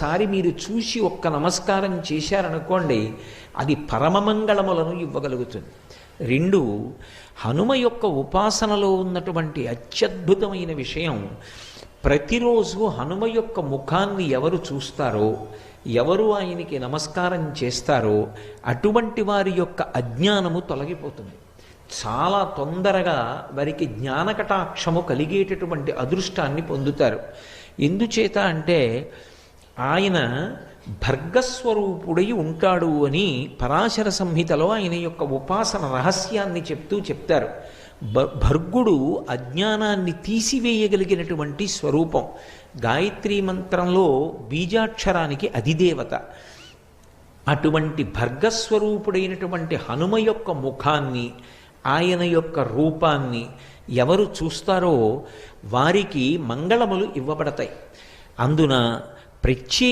ఒక్కసారి మీరు చూసి ఒక్క నమస్కారం చేశారనుకోండి, అది పరమమంగళములను ఇవ్వగలుగుతుంది. రెండు, హనుమ యొక్క ఉపాసనలో ఉన్నటువంటి అత్యద్భుతమైన విషయం, ప్రతిరోజు హనుమ యొక్క ముఖాన్ని ఎవరు చూస్తారో, ఎవరు ఆయనకి నమస్కారం చేస్తారో అటువంటి వారి యొక్క అజ్ఞానము తొలగిపోతుంది. చాలా తొందరగా వారికి జ్ఞానకటాక్షము కలిగేటటువంటి అదృష్టాన్ని పొందుతారు. ఎందుచేత అంటే ఆయన భర్గస్వరూపుడై ఉంటాడు అని పరాశర సంహితలో ఆయన యొక్క ఉపాసన రహస్యాన్ని చెప్తారు. భర్గుడు అజ్ఞానాన్ని తీసివేయగలిగినటువంటి స్వరూపం. గాయత్రీ మంత్రంలో బీజాక్షరానికి అధిదేవత. అటువంటి భర్గస్వరూపుడైనటువంటి హనుమ యొక్క ముఖాన్ని, ఆయన యొక్క రూపాన్ని ఎవరు చూస్తారో వారికి మంగళములు ఇవ్వబడతాయి. అందున ప్రత్యేక